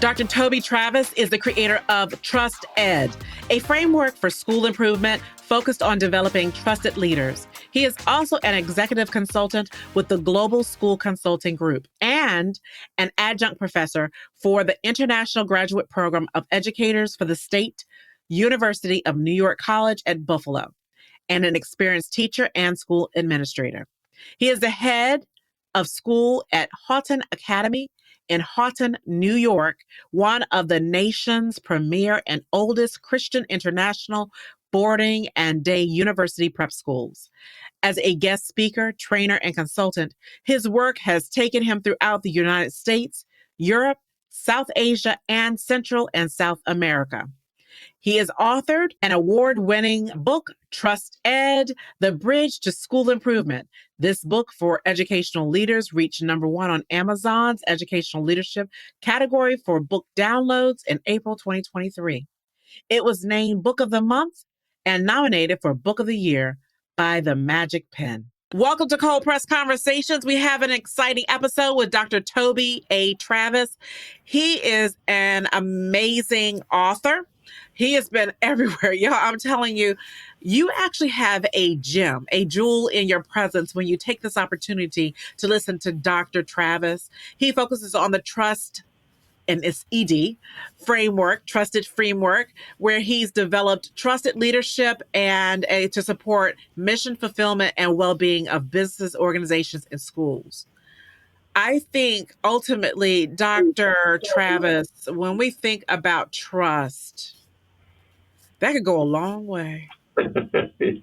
Dr. Toby Travis is the creator of Trust Ed, a framework for school improvement focused on developing trusted leaders. He is also an executive consultant with the Global School Consulting Group and an adjunct professor for the International Graduate Program of Educators for the State University of New York College at Buffalo, and an experienced teacher and school administrator. He is the head of school at Houghton Academy in Houghton, New York, one of the nation's premier and oldest Christian international boarding and day university prep schools. As a guest speaker, trainer, and consultant, his work has taken him throughout the United States, Europe, South Asia, and Central and South America. He has authored an award-winning book, Trust Ed, The Bridge to School Improvement. This book for educational leaders reached #1 on Amazon's educational leadership category for book downloads in April 2023. It was named Book of the Month and nominated for Book of the Year by the Magic Pen. Welcome to Cold Press Conversations. We have an exciting episode with Dr. Toby A. Travis. He is an amazing author. He has been everywhere. Y'all, I'm telling you, you actually have a gem, a jewel in your presence when you take this opportunity to listen to Dr. Travis. He focuses on the trust and its ED framework, trusted framework, where he's developed trusted leadership and to support mission fulfillment and well-being of business organizations and schools. I think ultimately, Dr. Travis, when we think about trust, that could go a long way. Yes.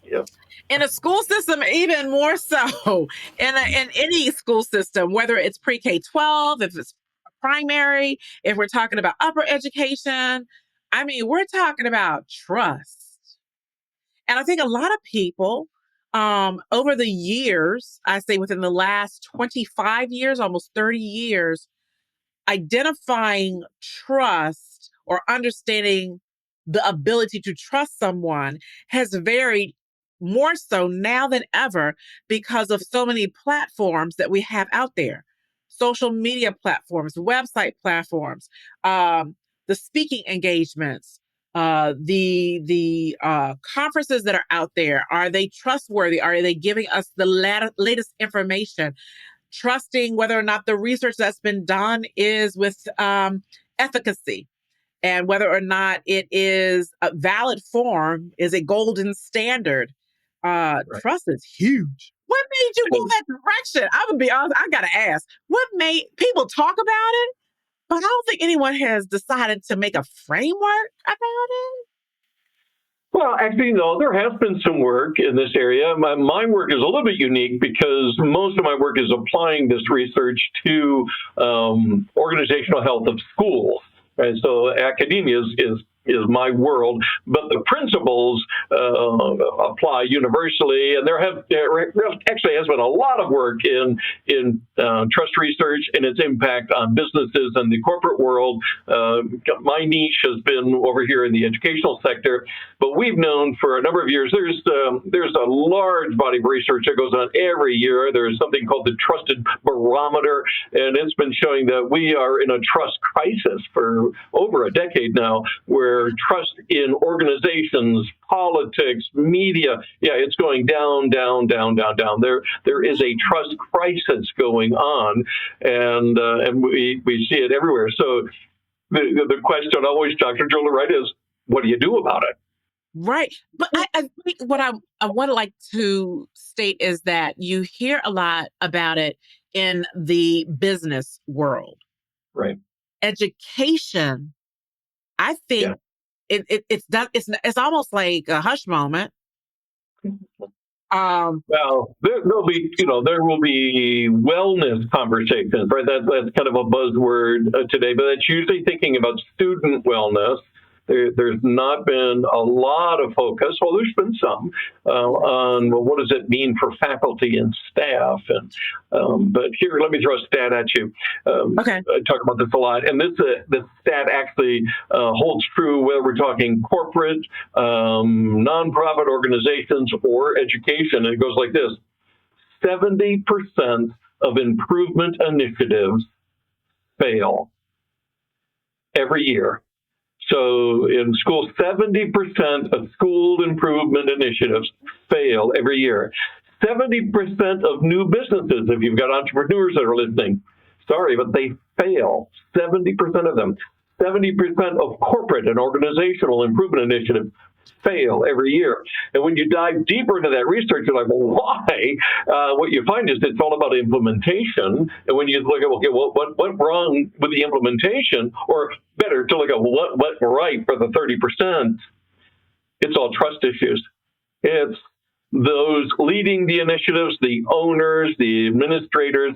Yep. In a school system, even more so. In any school system, whether it's pre-K-12, if it's primary, if we're talking about upper education, I mean, we're talking about trust. And I think a lot of people over the years, I say within the last 25 years, almost 30 years, identifying trust or understanding the ability to trust someone has varied more so now than ever because of so many platforms that we have out there. Social media platforms, website platforms, the speaking engagements, the conferences that are out there. Are they trustworthy? Are they giving us the latest information? Trusting whether or not the research that's been done is with efficacy, and whether or not it is a valid form, is a golden standard. Right. Trust is huge. What made you go that direction? I would be honest, I gotta ask, what made people talk about it, but I don't think anyone has decided to make a framework about it? Well, actually, no, there has been some work in this area. My work is a little bit unique because most of my work is applying this research to organizational health of schools. Right? So academia is my world, but the principles apply universally. And there actually has been a lot of work in trust research and its impact on businesses and the corporate world. My niche has been over here in the educational sector, but we've known for a number of years there's a large body of research that goes on every year. There's something called the Trusted Barometer, and it's been showing that we are in a trust crisis for over a decade now, where trust in organizations, politics, media, it's going down. There is a trust crisis going on, and we see it everywhere. So the question always, Dr. Jola, right, is what do you do about it? Right. But I think what I would like to state is that you hear a lot about it in the business world. Right. Education, I think it's almost like a hush moment. Well, there will be wellness conversations, right? That's kind of a buzzword today, but that's usually thinking about student wellness. There's not been a lot of focus. Well, there's been some on what does it mean for faculty and staff. And but here, let me throw a stat at you. Okay. I talk about this a lot, and this stat actually holds true whether we're talking corporate, nonprofit organizations, or education. And it goes like this: 70% of improvement initiatives fail. every year. So in schools, 70% of school improvement initiatives fail every year. 70% of new businesses, if you've got entrepreneurs that are listening, sorry, but they fail. 70% of them. 70% of corporate and organizational improvement initiatives fail every year. And when you dive deeper into that research, you're like, well, why? What you find is it's all about implementation. And when you look at, okay, well, what went wrong with the implementation, or better to look at what went right for the 30%, it's all trust issues. It's those leading the initiatives, the owners, the administrators.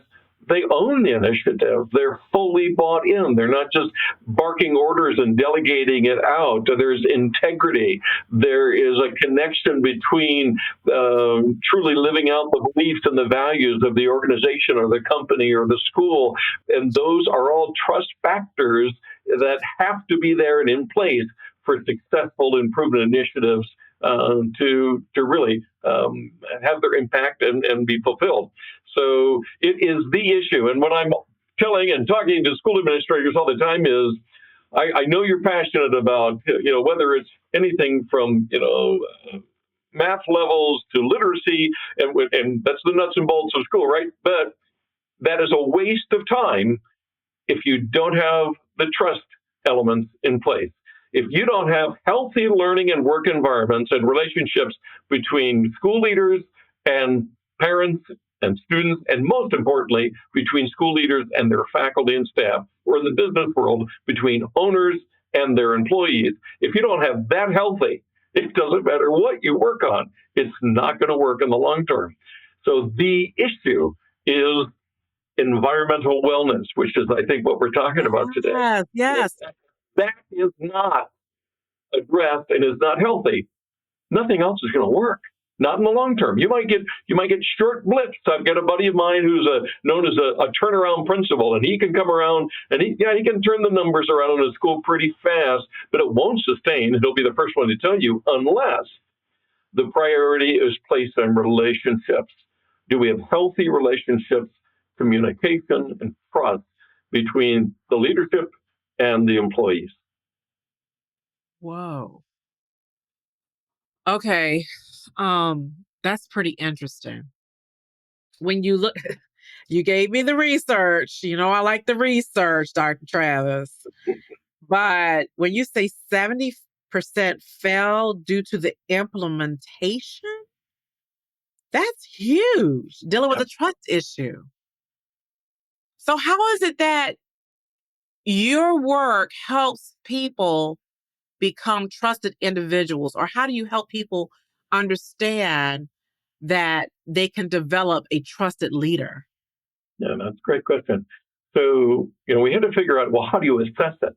They own the initiative. They're fully bought in. They're not just barking orders and delegating it out. There's integrity. There is a connection between truly living out the beliefs and the values of the organization or the company or the school. And those are all trust factors that have to be there and in place for successful improvement initiatives to really have their impact and be fulfilled. So it is the issue. And what I'm telling and talking to school administrators all the time is, I know you're passionate about, whether it's anything from, math levels to literacy, and that's the nuts and bolts of school, right? But that is a waste of time if you don't have the trust elements in place. If you don't have healthy learning and work environments and relationships between school leaders and parents and students, and most importantly, between school leaders and their faculty and staff, or in the business world, between owners and their employees, if you don't have that healthy, it doesn't matter what you work on, it's not going to work in the long term. So the issue is environmental wellness, which is, I think, what we're talking about today. Yes. That is not addressed and is not healthy. Nothing else is going to work. Not in the long term. You might get short blips. I've got a buddy of mine who's known as a turnaround principal, and he can come around and he can turn the numbers around in a school pretty fast, but it won't sustain. He'll be the first one to tell you, unless the priority is placed on relationships. Do we have healthy relationships, communication, and trust between the leadership and the employees? Whoa. Okay. That's pretty interesting. When you look, you gave me the research. I like the research, Dr. Travis. But when you say 70% fail due to the implementation, that's huge, dealing with a trust issue. So how is it that your work helps people become trusted individuals, or how do you help people understand that they can develop a trusted leader? Yeah, that's a great question. So, we had to figure out, well, how do you assess it?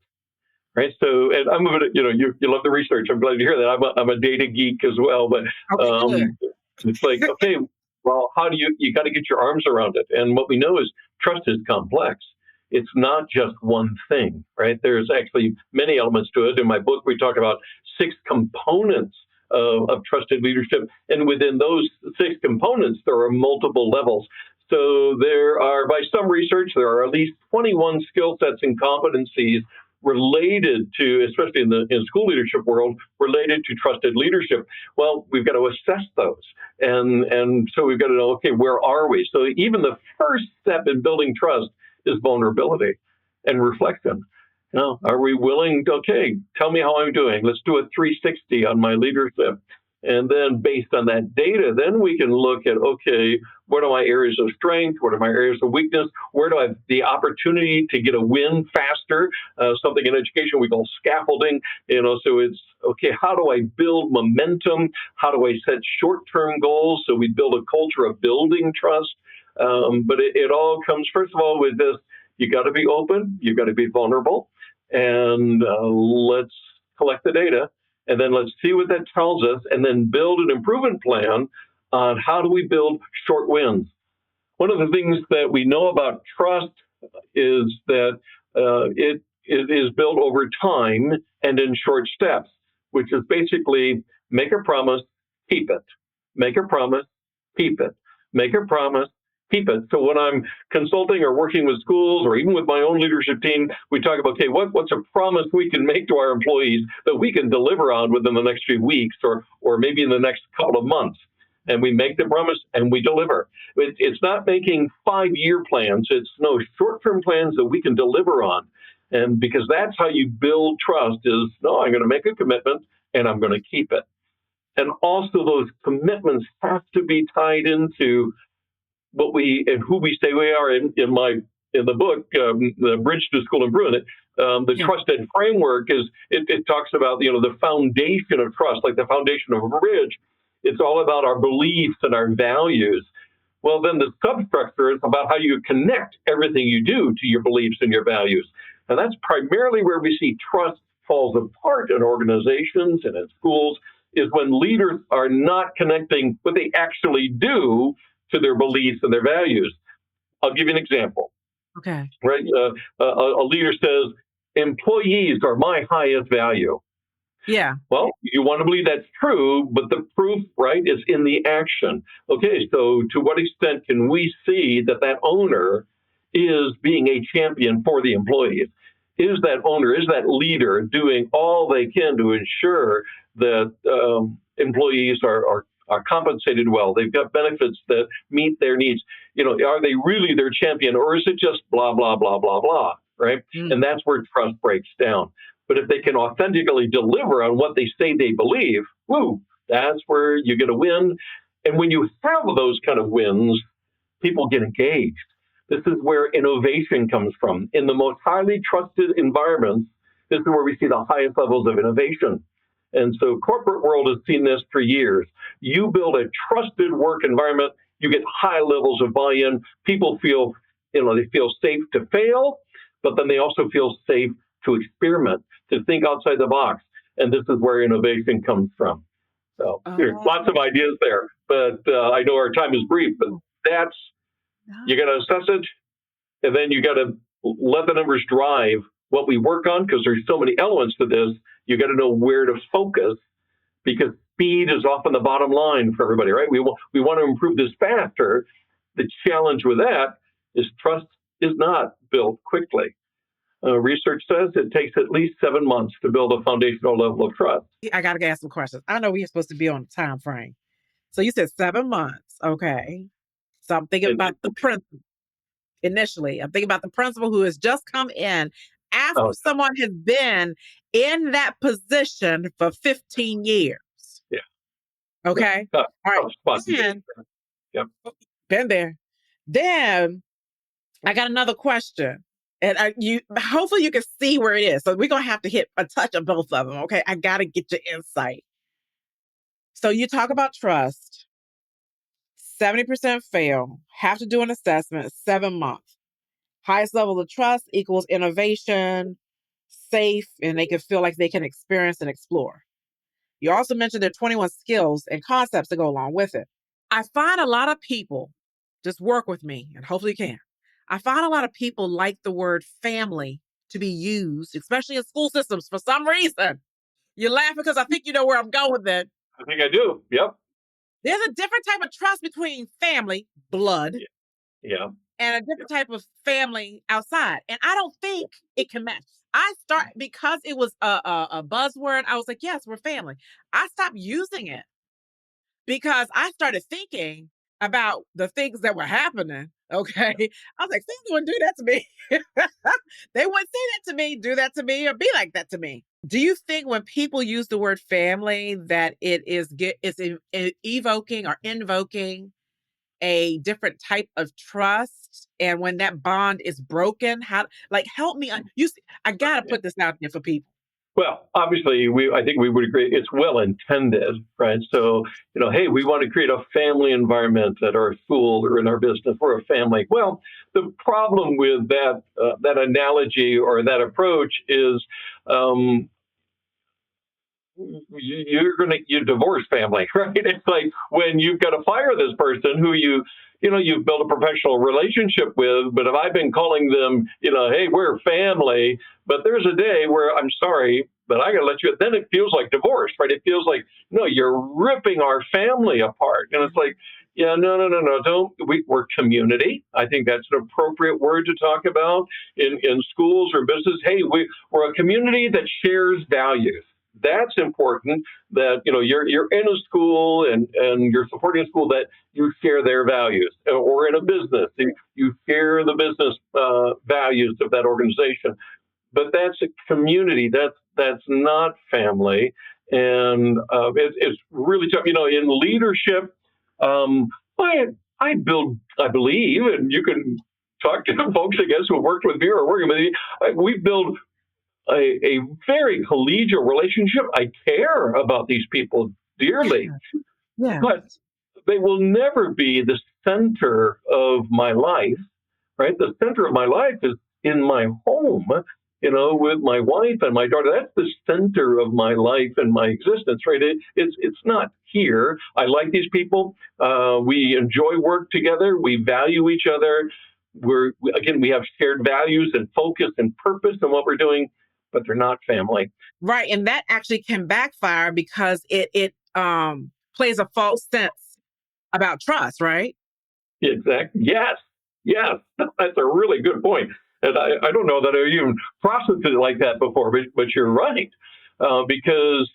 Right. So, and I'm a bit, you love the research. I'm glad to hear that. I'm a data geek as well, but it's like, okay, well, how do you got to get your arms around it? And what we know is trust is complex. It's not just one thing, right? There's actually many elements to it. In my book, we talk about 6 components of trusted leadership. And within those 6 components, there are multiple levels. So there are, by some research, there are at least 21 skill sets and competencies related to, especially in the school leadership world, related to trusted leadership. Well, we've got to assess those. And so we've got to know, okay, where are we? So even the first step in building trust is vulnerability and reflection. Are we willing to, okay, tell me how I'm doing. Let's do a 360 on my leadership. And then based on that data, then we can look at, okay, what are my areas of strength? What are my areas of weakness? Where do I have the opportunity to get a win faster? Something in education we call scaffolding. So it's, okay, how do I build momentum? How do I set short-term goals? So we build a culture of building trust. But it all comes, first of all, with this, you got to be open, you got to be vulnerable, and let's collect the data. And then let's see what that tells us, and then build an improvement plan on how do we build short wins. One of the things that we know about trust is that it is built over time and in short steps, which is basically make a promise, keep it. Make a promise, keep it. Make a promise, keep it. So when I'm consulting or working with schools or even with my own leadership team, we talk about, okay, what's a promise we can make to our employees that we can deliver on within the next few weeks or maybe in the next couple of months. And we make the promise and we deliver. It's not making 5-year plans. It's no short-term plans that we can deliver on. And because that's how you build trust is, no, I'm going to make a commitment and I'm going to keep it. And also those commitments have to be tied into what we and who we say we are. In the book, The Bridge to School Improvement, the trusted framework it talks about the foundation of trust, like the foundation of a bridge. It's all about our beliefs and our values. Well, then the substructure is about how you connect everything you do to your beliefs and your values. And that's primarily where we see trust falls apart in organizations and in schools, is when leaders are not connecting what they actually do to their beliefs and their values. I'll give you an example. Okay. Right? A leader says, employees are my highest value. Yeah. Well, you want to believe that's true, but the proof, right, is in the action. Okay, so to what extent can we see that owner is being a champion for the employees? Is that owner, is that leader doing all they can to ensure that employees are compensated well? They've got benefits that meet their needs. Are they really their champion, or is it just blah, blah, blah, blah, blah, right? And that's where trust breaks down. But if they can authentically deliver on what they say they believe, that's where you get a win. And when you have those kind of wins, people get engaged. This is where innovation comes from. In the most highly trusted environments, this is where we see the highest levels of innovation. And so corporate world has seen this for years. You build a trusted work environment, you get high levels of buy-in. People feel, they feel safe to fail, but then they also feel safe to experiment, to think outside the box. And this is where innovation comes from. So there's lots of ideas there, but I know our time is brief, but you got to assess it, and then you got to let the numbers drive what we work on, because there's so many elements to this. You got to know where to focus, because speed is often the bottom line for everybody, right? We want to improve this faster. The challenge with that is trust is not built quickly. Research says it takes at least 7 months to build a foundational level of trust. I got to ask some questions. I know we're supposed to be on a time frame. So you said 7 months. Okay. So I'm thinking about the principal initially. I'm thinking about the principal who has just come in after someone has been in that position for 15 years. Yeah. Okay. All right. Yep. Been there. Then I got another question. And hopefully you can see where it is. So we're going to have to hit a touch of both of them. Okay. I got to get your insight. So you talk about trust. 70% fail, have to do an assessment, 7 months. Highest level of trust equals innovation, safe, and they can feel like they can experience and explore. You also mentioned there are 21 skills and concepts that go along with it. I find a lot of people, just work with me, and hopefully you can. I find a lot of people like the word family to be used, especially in school systems for some reason. You're laughing because I think you know where I'm going with it. I think I do. Yep. There's a different type of trust between family, blood, and a different type of family outside. And I don't think it can match. Because it was a buzzword, I was like, yes, we're family. I stopped using it because I started thinking about the things that were happening. Okay. I was like, family wouldn't do that to me. They wouldn't say that to me, do that to me, or be like that to me. Do you think when people use the word family that it's evoking or invoking a different type of trust? And when that bond is broken, help me. I got to put this out there for people. Well, obviously, I think we would agree it's well intended, right? So, hey, we want to create a family environment at our school or in our business. We're a family. Well, the problem with that analogy or that approach is you divorce family, right? It's like when you've got to fire this person who you've built a professional relationship with, but if I've been calling them, hey, we're family, but there's a day where I'm sorry, but I got to let you, then it feels like divorce, right? It feels like, no, you're ripping our family apart. And it's like, Yeah, no, no, no, no. We're community. I think that's an appropriate word to talk about in schools or business. Hey, we're a community that shares values. That's important. That you're in a school and you're supporting a school that you share their values, or in a business you share the business values of that organization. But that's a community. That's not family, and it's really tough. In leadership, um, I I believe, and you can talk to folks, I guess, who have worked with me or working with me. We build a very collegial relationship. I care about these people dearly, Yeah. Yeah. but they will never be the center of my life, right? The center of my life is in my home, with my wife and my daughter. That's the center of my life and my existence, right? It's not here. I like these people. We enjoy work together. We value each other. We have shared values and focus and purpose in what we're doing, but they're not family. Right. And that actually can backfire because it plays a false sense about trust, right? Exactly. Yes. Yes. That's a really good point. And I don't know that I even processed it like that before, but you're right. Because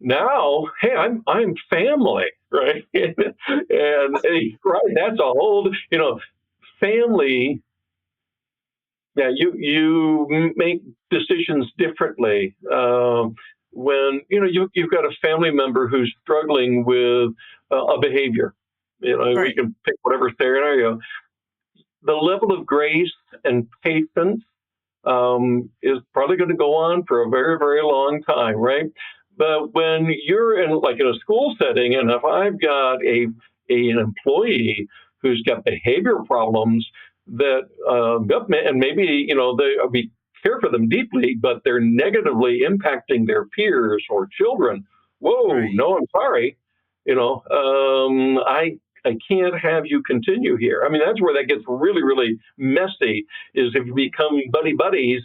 now, hey, I'm family, right? And right, that's a whole, family. Yeah, you make decisions differently when you've got a family member who's struggling with a behavior. We Right. can pick whatever scenario. The level of grace and patience is probably going to go on for a very, very long time, right? But when you're in a school setting, and if I've got an employee who's got behavior problems that, and maybe we care for them deeply, but they're negatively impacting their peers or children. Whoa, Right. no, I'm sorry. I can't have you continue here. I mean, that's where that gets really, really messy. Is if you become buddy buddies,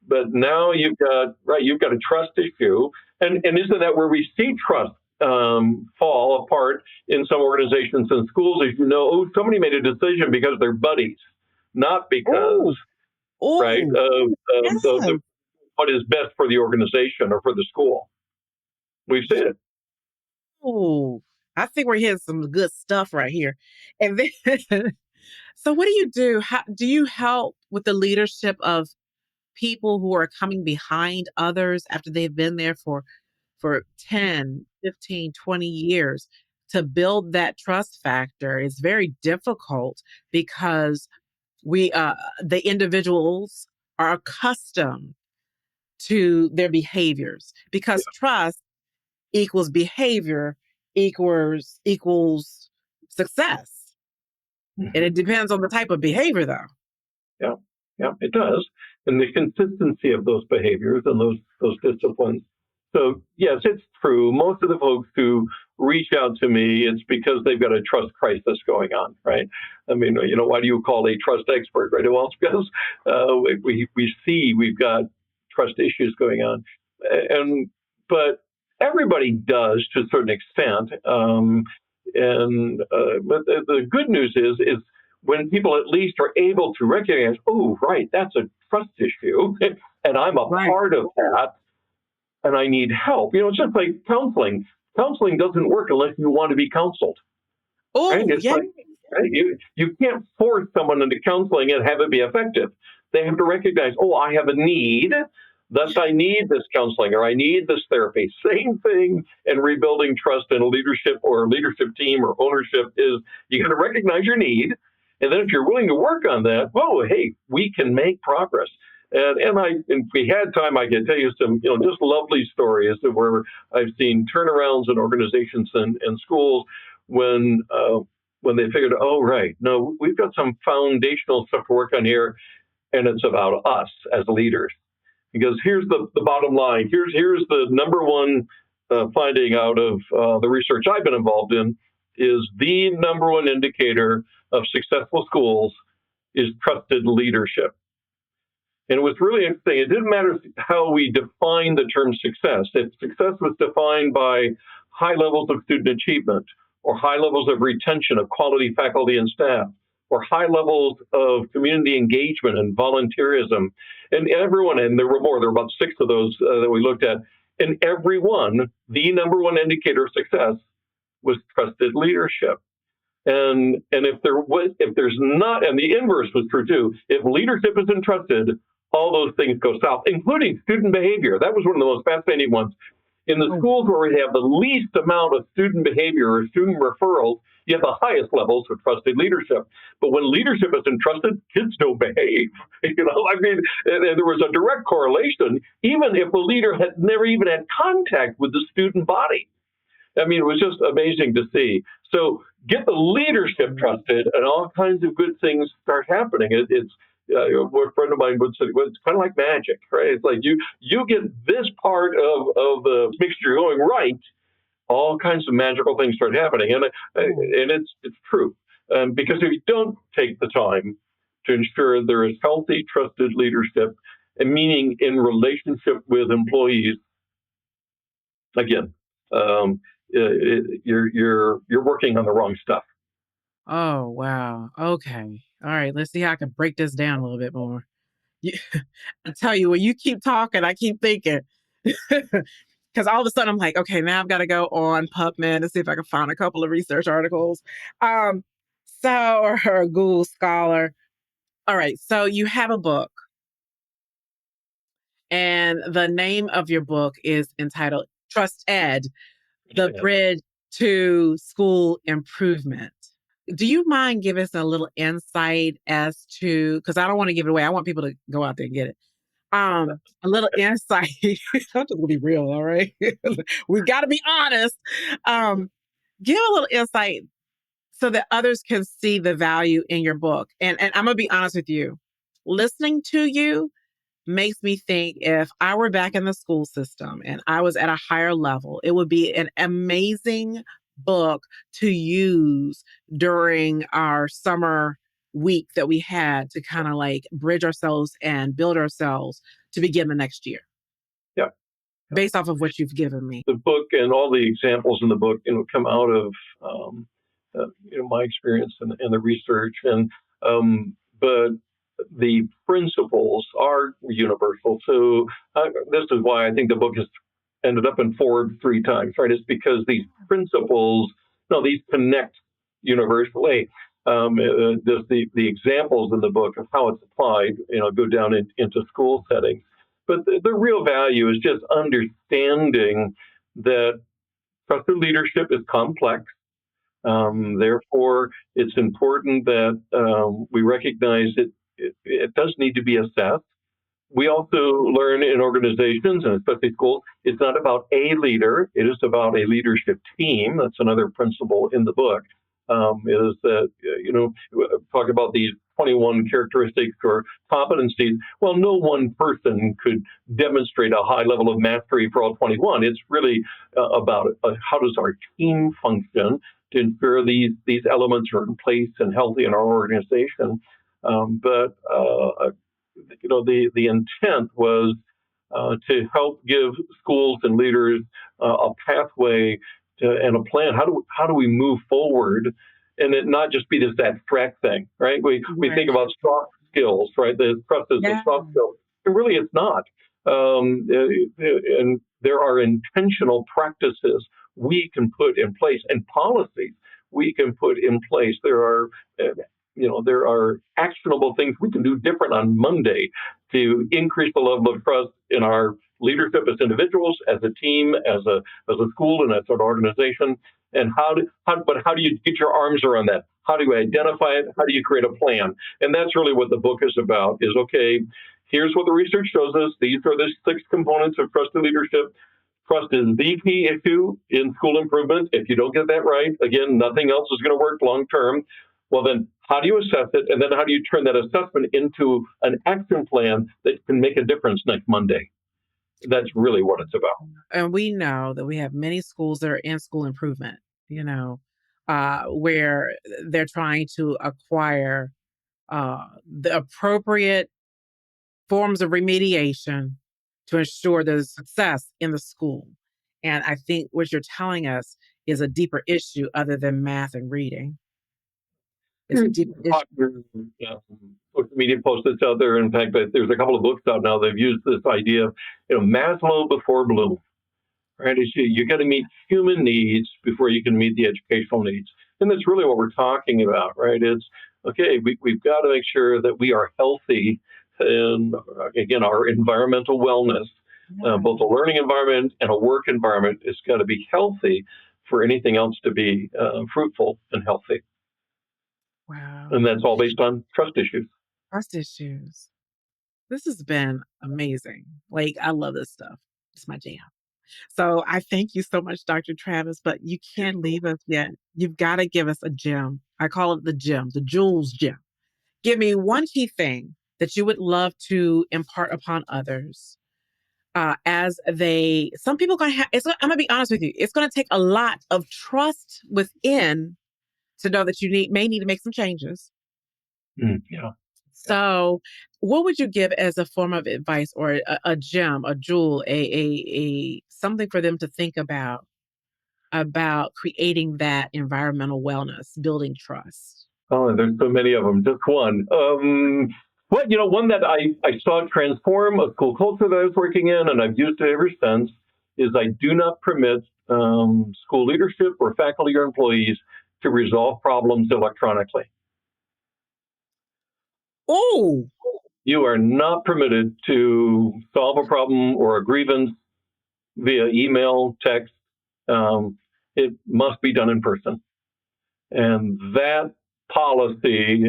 but now you've got a trust issue, and isn't that where we see trust fall apart in some organizations and schools? As somebody made a decision because they're buddies, not because Oh, right oh, of yes. what is best for the organization or for the school. We've seen it. Oh, I think we're hitting some good stuff right here. And then, so what do you do? How do you help with the leadership of people who are coming behind others after they've been there for 10, 15, 20 years to build that trust factor? Is very difficult because we the individuals are accustomed to their behaviors because trust equals behavior equals success. And it Yeah. depends on the type of behavior though. Yeah, yeah, it does, and the consistency of those behaviors and those disciplines. So yes, it's true. Most of the folks who reach out to me, it's because they've got a trust crisis going on, right? I mean, why do you call a trust expert, right? Well, it's because we see we've got trust issues going on, and but everybody does to a certain extent. But the good news is when people at least are able to recognize, oh, right, that's a trust issue, and I'm a Right. part of that, and I need help. It's just like counseling. Counseling doesn't work unless you want to be counseled, right? Oh, It's yeah. like right? You can't force someone into counseling and have it be effective. They have to recognize, oh, I have a need. Thus, I need this counseling or I need this therapy. Same thing in rebuilding trust in a leadership or a leadership team or ownership is you got to recognize your need. And then if you're willing to work on that, whoa, hey, we can make progress. And if we had time, I could tell you some, just lovely stories of where I've seen turnarounds in organizations and schools when they figured, oh, right, no, we've got some foundational stuff to work on here, and it's about us as leaders. Because here's the bottom line. Here's the number one finding out of the research I've been involved in is the number one indicator of successful schools is trusted leadership. And it was really interesting. It didn't matter how we define the term success. If success was defined by high levels of student achievement or high levels of retention of quality faculty and staff, or high levels of community engagement and volunteerism. And everyone, and there were more, there were about 6 of those that we looked at. And every one, the number one indicator of success was trusted leadership. And if there's not, and the inverse was true too, if leadership isn't trusted, all those things go south, including student behavior. That was one of the most fascinating ones. In the schools where we have the least amount of student behavior or student referrals, you have the highest levels of trusted leadership. But when leadership isn't trusted, kids don't behave. I mean, and there was a direct correlation, even if the leader had never even had contact with the student body. I mean, it was just amazing to see. So get the leadership trusted, and all kinds of good things start happening. It's what a friend of mine would say, well, it's kind of like magic, right? It's like you get this part of the mixture going right, all kinds of magical things start happening, and it's true. Because if you don't take the time to ensure there is healthy, trusted leadership, and meaning in relationship with employees, again, you're working on the wrong stuff. Oh, wow. Okay. All right. Let's see how I can break this down a little bit more. I tell you, when you keep talking, I keep thinking. Because all of a sudden I'm like, okay, now I've got to go on PubMed and see if I can find a couple of research articles. Or Google Scholar. All right. So you have a book, and the name of your book is entitled Trust Ed, The Bridge to School Improvement. Do you mind giving us a little insight as to, because I don't want to give it away. I want people to go out there and get it. A little insight. I'm just gonna be real, all right? We got to be honest. Give a little insight so that others can see the value in your book. And I'm gonna be honest with you. Listening to you makes me think, if I were back in the school system and I was at a higher level, it would be an amazing book to use during our summer week that we had to kind of like bridge ourselves and build ourselves to begin the next year. Yeah. Based off of what you've given me. The book and all the examples in the book, come out of my experience and the research, but the principles are universal. So this is why I think the book has ended up in Forbes 3 times, right? It's because these principles, these connect universally. Just the examples in the book of how it's applied, go down into school settings. But the real value is just understanding that trusted leadership is complex. Therefore, it's important that we recognize it does need to be assessed. We also learn in organizations, and especially schools, it's not about a leader, it is about a leadership team. That's another principle in the book, is that, talk about these 21 characteristics or competencies. Well, no one person could demonstrate a high level of mastery for all 21. It's really about how does our team function to ensure these elements are in place and healthy in our organization. But the intent was to help give schools and leaders a pathway and a plan. How do we move forward, and it not just be this abstract thing, right? We think about soft skills, right? The trust is a soft skill, and really it's not. And there are intentional practices we can put in place, and policies we can put in place. There are actionable things we can do different on Monday to increase the level of trust in our leadership as individuals, as a team, as a school, and as an organization. And how do you get your arms around that? How do you identify it? How do you create a plan? And that's really what the book is about, is, okay, here's what the research shows us. These are the 6 components of trusted leadership. Trust is the key issue in school improvement. If you don't get that right, again, nothing else is going to work long term. Well, then how do you assess it? And then how do you turn that assessment into an action plan that can make a difference next Monday? That's really what it's about. And we know that we have many schools that are in school improvement, where they're trying to acquire the appropriate forms of remediation to ensure there's success in the school. And I think what you're telling us is a deeper issue other than math and reading. It's a deeper issue. Popular social media post that's out there. In fact, there's a couple of books out now. They've used this idea of, Maslow before Bloom. Right? You got to meet human needs before you can meet the educational needs, and that's really what we're talking about, right? It's okay. We've got to make sure that we are healthy, and again, our environmental wellness, both a learning environment and a work environment, has got to be healthy for anything else to be fruitful and healthy. Wow. And that's all based on trust issues. Trust issues. This has been amazing. Like, I love this stuff. It's my jam. So I thank you so much, Dr. Travis, but you can't leave us yet. You've got to give us a gem. I call it the gem, the Jules gem. Give me one key thing that you would love to impart upon others as some people going to have, I'm going to be honest with you, it's going to take a lot of trust within to know that you may need to make some changes. Yeah. So, what would you give as a form of advice or a gem, a jewel, a something for them to think about creating that environmental wellness, building trust? Oh, there's so many of them. Just one. One that I saw transform a school culture that I was working in, and I've used it ever since, is I do not permit school leadership or faculty or employees to resolve problems electronically. Oh, you are not permitted to solve a problem or a grievance via email, text. It must be done in person. And that policy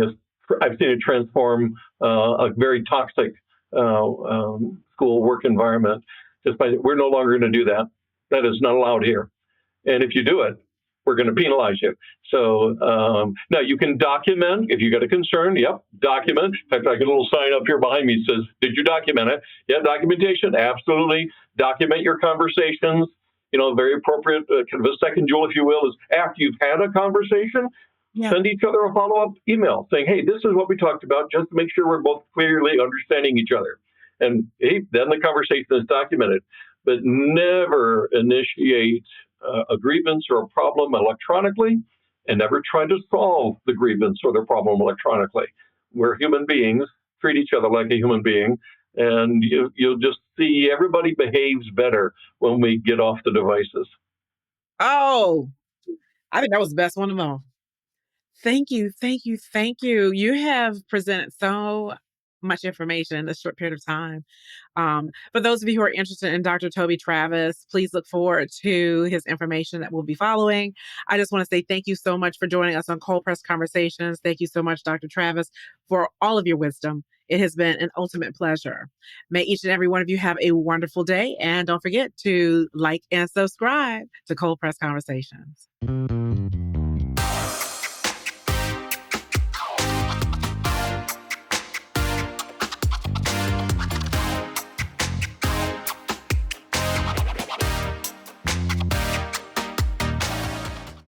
I've seen it transform a very toxic school work environment. We're no longer going to do that. That is not allowed here. And if you do it, we're going to penalize you. So now you can document if you got a concern. Yep, document. In fact, I got a little sign up here behind me that says, "Did you document it?" Yeah, documentation. Absolutely. Document your conversations. Very appropriate. Kind of a second jewel, if you will, is after you've had a conversation, send each other a follow-up email saying, "Hey, this is what we talked about," just to make sure we're both clearly understanding each other. And hey, then the conversation is documented. But never initiate a grievance or a problem electronically, and never try to solve the grievance or the problem electronically. We're human beings, treat each other like a human being, and you'll just see everybody behaves better when we get off the devices. Oh, I think that was the best one of all. Thank you, thank you, thank you. You have presented so much information in this short period of time. For those of you who are interested in Dr. Toby Travis, please look forward to his information that we'll be following. I just want to say thank you so much for joining us on Cold Press Conversations. Thank you so much, Dr. Travis, for all of your wisdom. It has been an ultimate pleasure. May each and every one of you have a wonderful day. And don't forget to like and subscribe to Cold Press Conversations.